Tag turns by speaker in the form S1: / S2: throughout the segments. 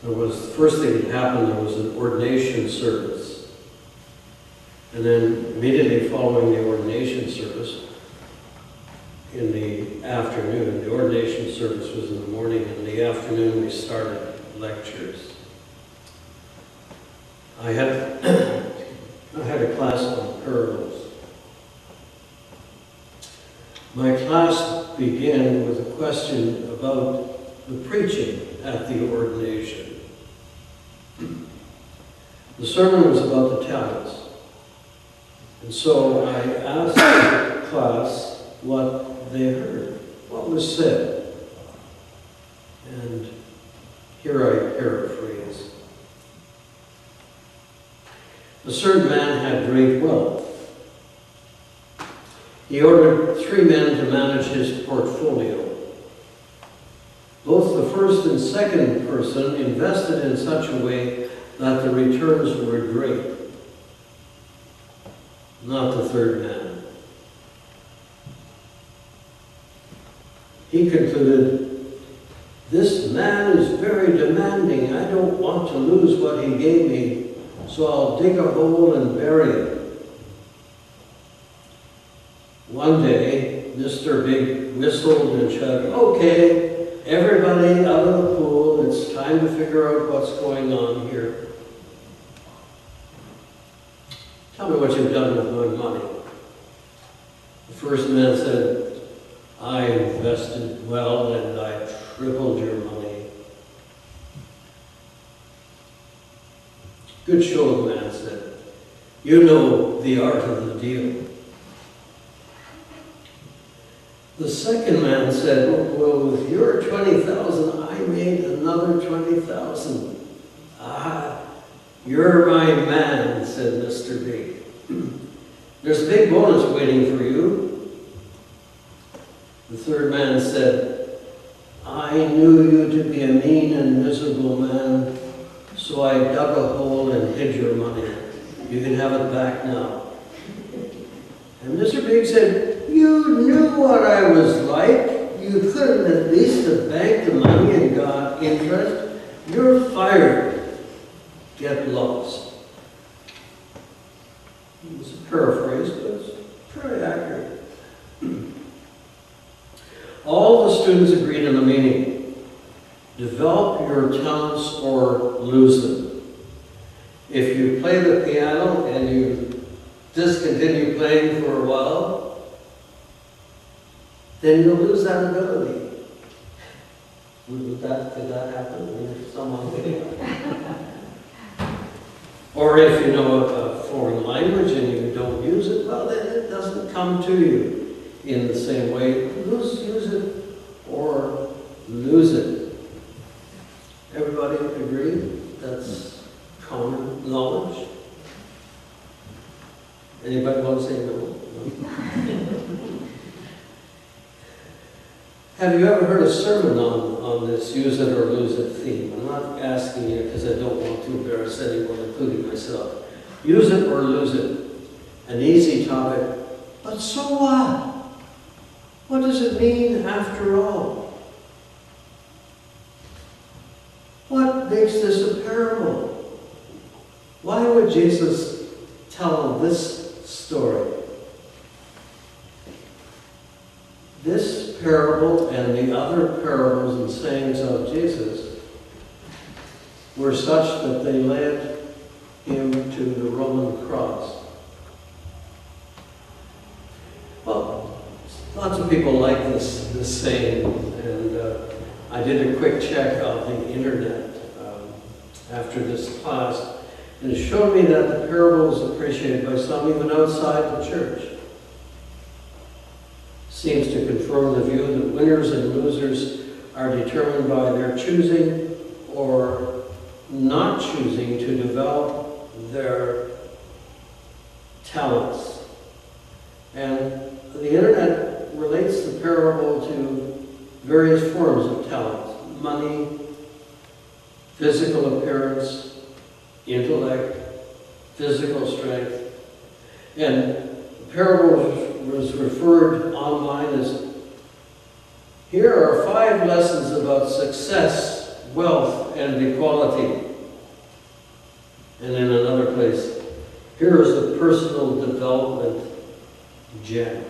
S1: The first thing that happened, there was an ordination service. And then immediately following the ordination service, in the afternoon, the ordination service was in the morning, and in the afternoon we started lectures. I had a class on parables. My class began with a question about the preaching at the ordination. The sermon was about the talents. And so I asked the class what they heard, what was said. And here I paraphrase. A certain man had great wealth. He ordered 3 men to manage his portfolio. Both the first and second person invested in such a way that the returns were great. Not the third man. He concluded, "This man is very demanding. I don't want to lose what he gave me, so I'll dig a hole and bury it." One day, Mr. Big whistled and shouted, "Okay, everybody out of the pool. It's time to figure out what's going on here. Tell me what you've done with my money." The first man said, "I invested well and I tripled your money." "Good show," the man said. "You know the art of the deal." The second man said, "Well, with your 20,000, I made another 20,000. "Ah, you're my man," said Mr. Big. "There's a big bonus waiting for you." The third man said, "I knew you to be a mean and miserable man, so I dug a hole and hid your money. You can have it back now." And Mr. Big said, "You knew what I was like. You couldn't at least have banked the money and got interest. You're fired. Get lost." It's a paraphrase, but it's pretty accurate. All the students agreed on the meaning. Develop your talents or lose them. If you play the piano and you discontinue playing for a while, then you'll lose that ability. Could that happen if someone did? Or if you know a foreign language and you don't use it, well, then it doesn't come to you in the same way. Use it or lose it. Everybody agree? That's common knowledge. Anybody want to say no? No? Have you ever heard a sermon on this use it or lose it theme? I'm not asking you because I don't want to embarrass anyone, including myself. Use it or lose it. An easy topic. But so what? What does it mean after all? What makes this a parable? Why would Jesus tell this story? This parable and the other parables and sayings of Jesus were such that they led him to the Roman cross. Well, lots of people like this saying, and I did a quick check of the internet after this class, and it showed me that the parable is appreciated by some even outside the church. Seems to confirm the view that winners and losers are determined by their choosing or not choosing to develop their talents. And the internet relates the parable to various forms of talent: money, physical appearance, intellect, physical strength. And the parable was referred online as, "Here are 5 lessons about success wealth and equality. And in another place, here is a personal development gem.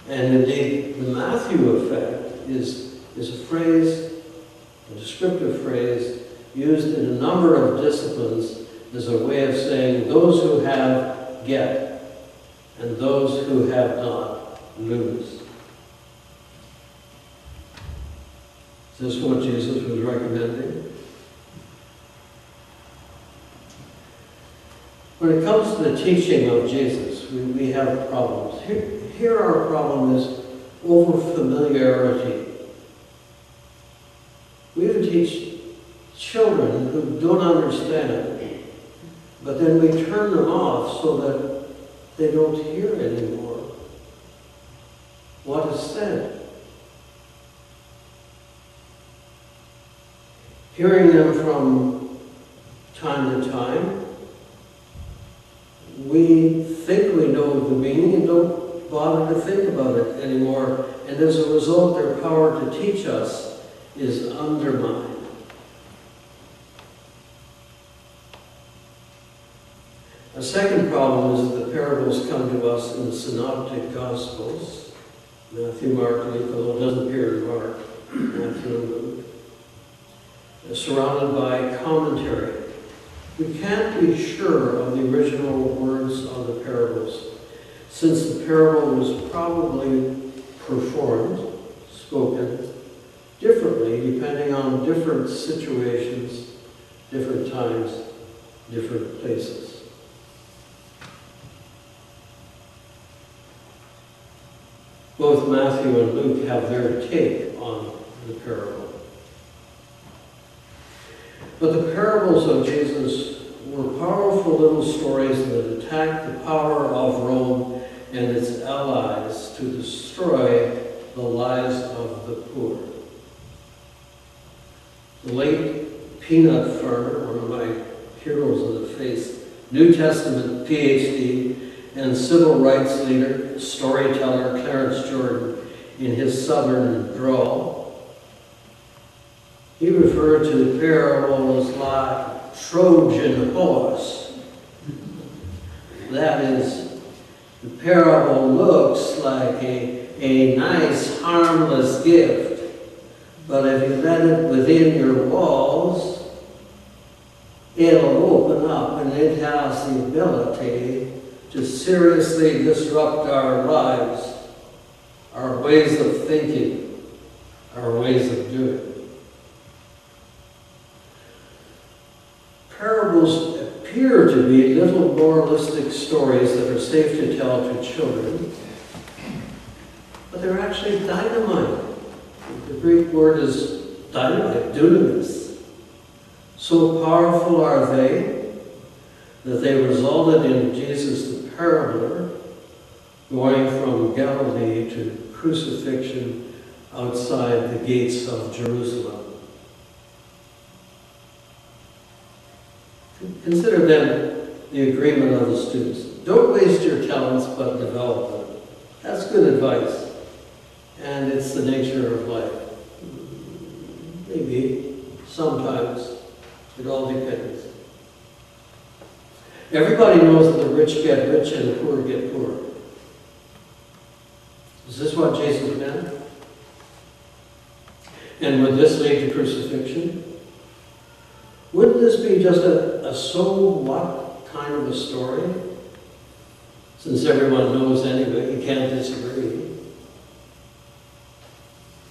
S1: And indeed, the Matthew effect is a phrase, a descriptive phrase, used in a number of disciplines as a way of saying those who have get, and those who have not lose. Is this what Jesus was recommending? When it comes to the teaching of Jesus, we have problems. Here our problem is over-familiarity. We even teach children who don't understand, but then we turn them off so that they don't hear anymore what is said. Hearing them from time to time, we think we know the meaning and don't bother to think about it anymore. And as a result, their power to teach us is undermined. A second problem is that the parables come to us in the synoptic gospels, Matthew, Mark, Luke, although it doesn't appear in Mark, Matthew, and Luke. They're surrounded by commentary. We can't be sure of the original words of the parables, since the parable was probably performed, spoken, differently depending on different situations, different times, different places. Both Matthew and Luke have their take on the parable. But the parables of Jesus were powerful little stories that attacked the power of Rome and its allies to destroy the lives of the poor. The late peanut farmer, one of my heroes of the faith, New Testament PhD, and civil rights leader, storyteller Clarence Jordan, in his southern drawl, he referred to the parable as like Trojan horse. That is, the parable looks like a nice, harmless gift, but if you let it within your walls, it'll open up and it has the ability to seriously disrupt our lives, our ways of thinking, our ways of doing. Parables appear to be little moralistic stories that are safe to tell to children, but they're actually dynamite. The Greek word is dynamite, dunamis. So powerful are they that they resulted in Jesus the paraboler going from Galilee to crucifixion outside the gates of Jerusalem. Consider then the agreement of the students. Don't waste your talents, but develop them. That's good advice. And it's the nature of life. Maybe, sometimes, it all depends. Everybody knows that the rich get rich and the poor get poor. Is this what Jesus meant? And would this lead to crucifixion? Wouldn't this be just a so what kind of a story? Since everyone knows anyway, you can't disagree.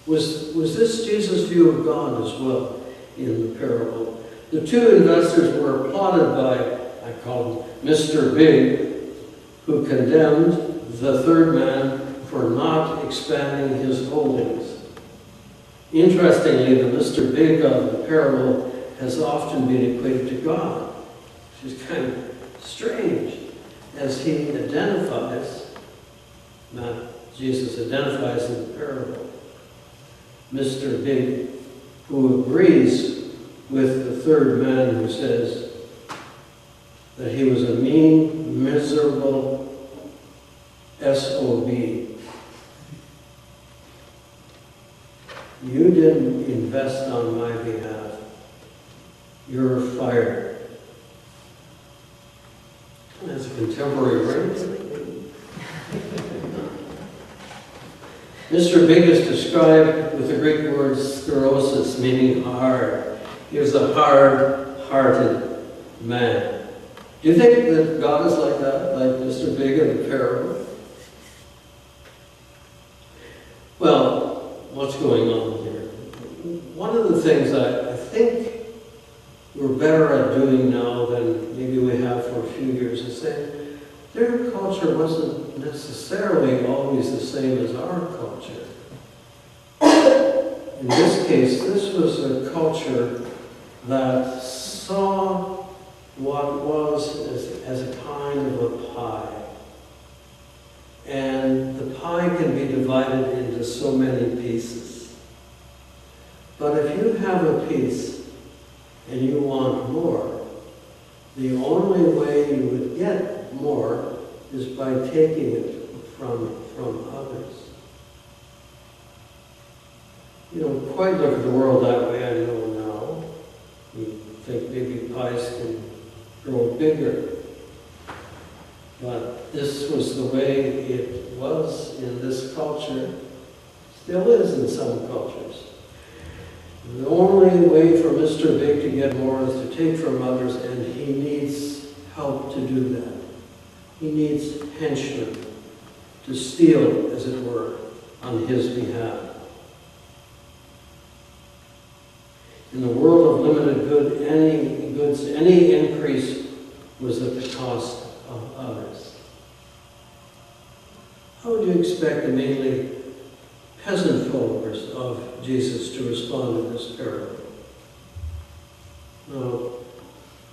S1: Was this Jesus' view of God as well in the parable? The two investors were applauded by, I call him Mr. Big, who condemned the third man for not expanding his holdings. Interestingly, the Mr. Big of the parable has often been equated to God, which is kind of strange, as he identifies, Jesus identifies in the parable, Mr. Big, who agrees with the third man who says that he was a mean, miserable SOB. You invest on my behalf. You're fired. That's a contemporary phrase. Mr. Big is described with the Greek word sclerosis, meaning hard. He was a hard-hearted man. Do you think that God is like that, like Mr. Big in the parable? Well, what's going on here? One of the things I think we're better at doing now than maybe we have for a few years is saying their culture wasn't necessarily always the same as our culture. In this case, this was a culture that saw what was as a kind of a pie. And the pie can be divided into so many pieces. But if you have a piece and you want more, the only way you would get more is by taking it from others. You don't quite look at the world that way, I know now. You think maybe pies can grow bigger. But this was the way it was in this culture, still is in some cultures. The only way for Mr. Big to get more is to take from others, and he needs help to do that. He needs henchmen to steal, as it were, on his behalf. In the world of limited goods, any increase was at the cost of others. How would you expect the mainly peasant followers of Jesus to respond to this parable? No,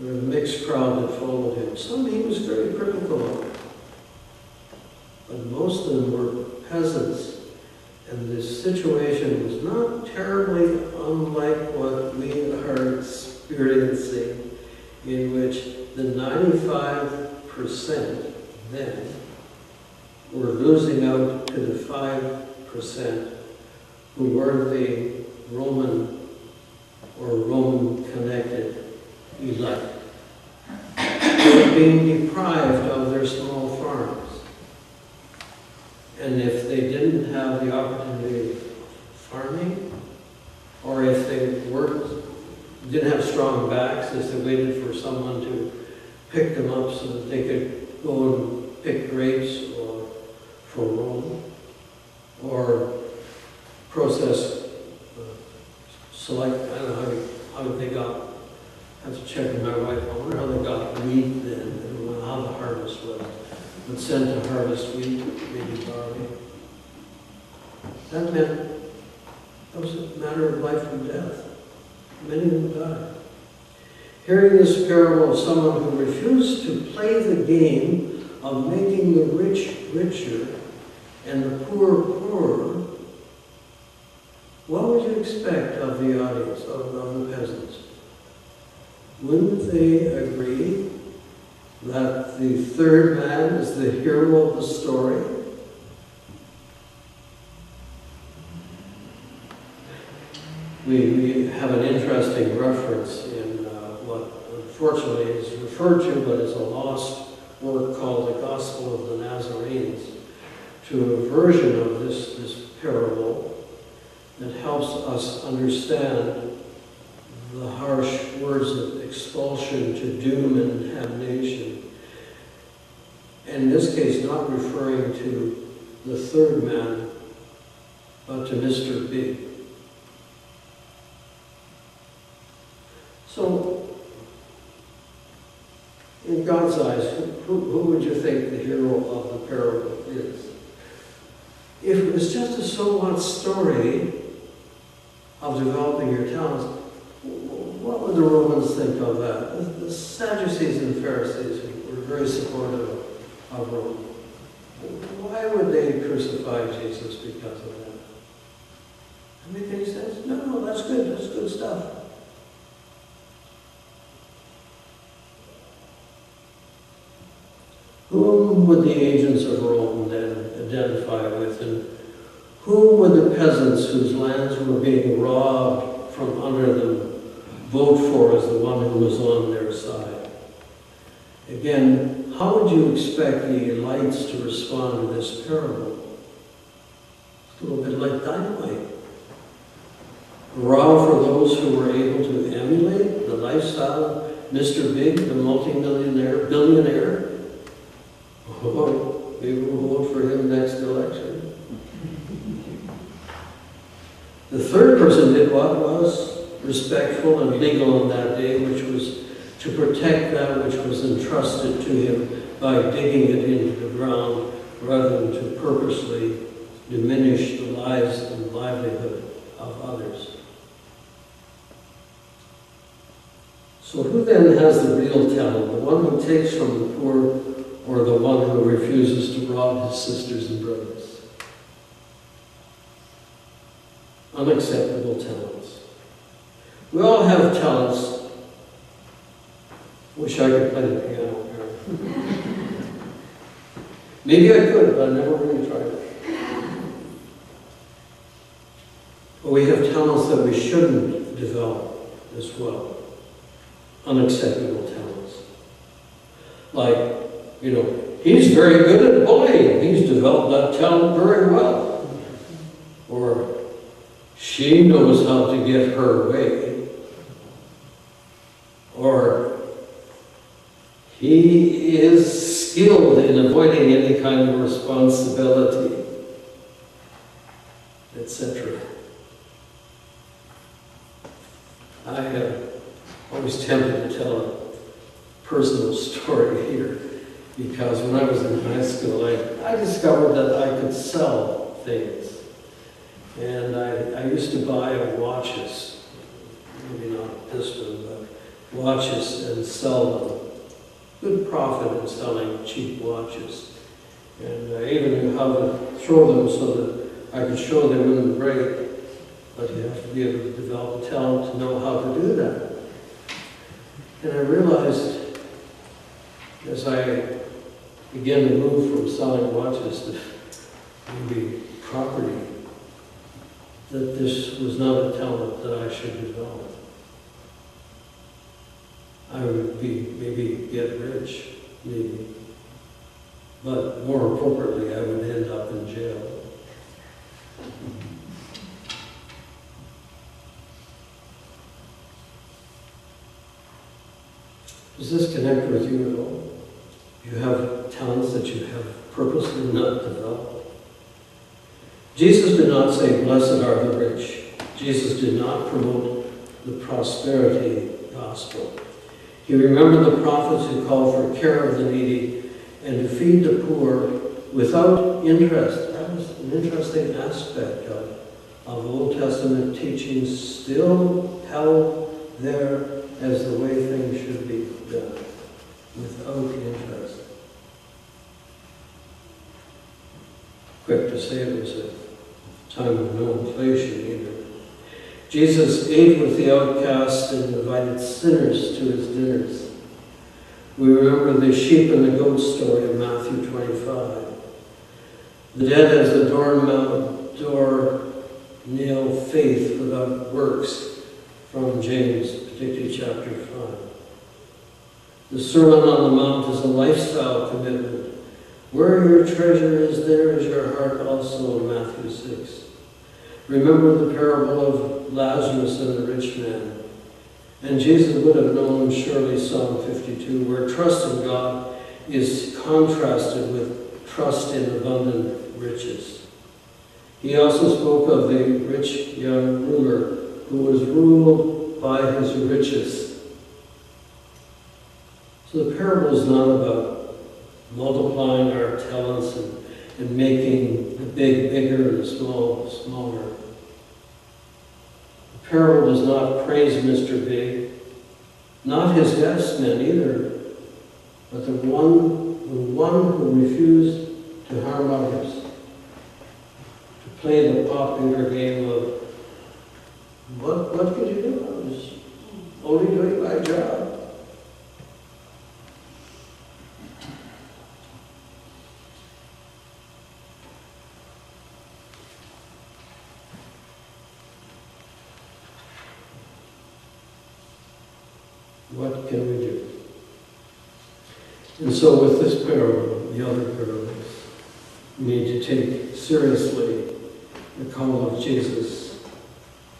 S1: there was a mixed crowd that followed him. Some he was very critical of, but most of them were peasants, and this situation was not terribly unlike what we are experiencing, in which the 95% then were losing out to the 5% who were the Roman or Roman-connected elite. They were being deprived of their small farms. And if they didn't have the opportunity of farming, or if they didn't have strong backs, as they waited for someone to pick them up so that they could go and pick grapes or for Rome, or process, select, I don't know how they got, I have to check with my wife, I wonder how they got wheat then, and how the harvest was. But sent to harvest wheat, maybe barley. That was a matter of life and death. Many of them died. Hearing this parable of someone who refused to play the game of making the rich richer and the poor poorer, what would you expect of the audience, of the peasants? Wouldn't they agree that the third man is the hero of the story? We have an interesting reference in what unfortunately is referred to, but is a lost work called The Gospel of the Nazarenes, to a version of this parable that helps us understand the harsh words of expulsion to doom and damnation. And in this case, not referring to the third man, but to Mr. Big. So, in God's eyes, who would you think the hero of the parable is? If it was just a so what story of developing your talents, what would the Romans think of that? The Sadducees and Pharisees were very supportive of Rome. Why would they crucify Jesus because of that? Does that make any sense? No, that's good. That's good stuff. Whom would the agents of Rome then identify with, and Who would the peasants whose lands were being robbed from under them vote for as the one who was on their side? Again, how would you expect the elites to respond to this parable? It's a little bit like dynamite. Hurrah for those who were able to emulate the lifestyle of Mr. Big, the multimillionaire, billionaire. Oh, maybe we'll vote for him next election. The third person did what was respectful and legal on that day, which was to protect that which was entrusted to him by digging it into the ground rather than to purposely diminish the lives and livelihood of others. So who then has the real talent? The one who takes from the poor or the one who refuses to rob his sisters and brothers? Unacceptable talents. We all have talents. Wish I could play the piano. Maybe I could, but I never really tried it. But we have talents that we shouldn't develop as well. Unacceptable talents. Like, he's very good at bullying. He's developed that talent very well. Or, she knows how to get her way. Or, he is skilled in avoiding any kind of responsibility, etc. I have always tempted to tell a personal story here, because when I was in high school, I discovered that I could sell things. And I used to buy watches, maybe not this one, but watches, and sell them. Good profit in selling cheap watches. And I even knew how to throw them so that I could show they wouldn't break. But you have to be able to develop a talent to know how to do that. And I realized, as I began to move from selling watches to maybe property, that this was not a talent that I should develop. I would maybe get rich, maybe. But more appropriately, I would end up in jail. Does this connect with you at all? You have talents that you have purposely not developed. Jesus did not say, "Blessed are the rich." Jesus did not promote the prosperity gospel. He remembered the prophets who called for care of the needy and to feed the poor without interest. That was an interesting aspect of Old Testament teachings, still held there as the way things should be done, without interest. Quick to say it was a time of no inflation either. Jesus ate with the outcast and invited sinners to his dinners. We remember the sheep and the goat story of Matthew 25. The dead as the door nail faith without works from James, particularly chapter 5. The Sermon on the Mount is a lifestyle commitment. Where your treasure is, there is your heart also, in Matthew 6. Remember the parable of Lazarus and the rich man. And Jesus would have known surely Psalm 52, where trust in God is contrasted with trust in abundant riches. He also spoke of the rich young ruler who was ruled by his riches. So the parable is not about multiplying our talents and making the big bigger and the small smaller. The parable does not praise Mr. Big, not his yes men either, but the one who refused to harm others, to play the popular game of, what could you do? I was only doing my job. What can we do? And so with this parable, the other parables, we need to take seriously the call of Jesus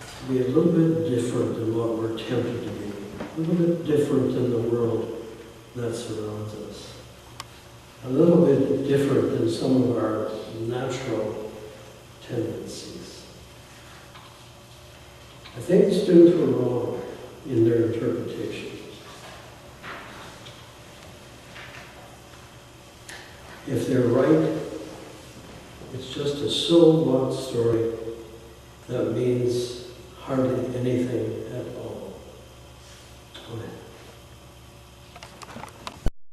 S1: to be a little bit different than what we're tempted to be, a little bit different than the world that surrounds us, a little bit different than some of our natural tendencies. I think the students were wrong in their interpretation. If they're right, it's just a so what story that means hardly anything at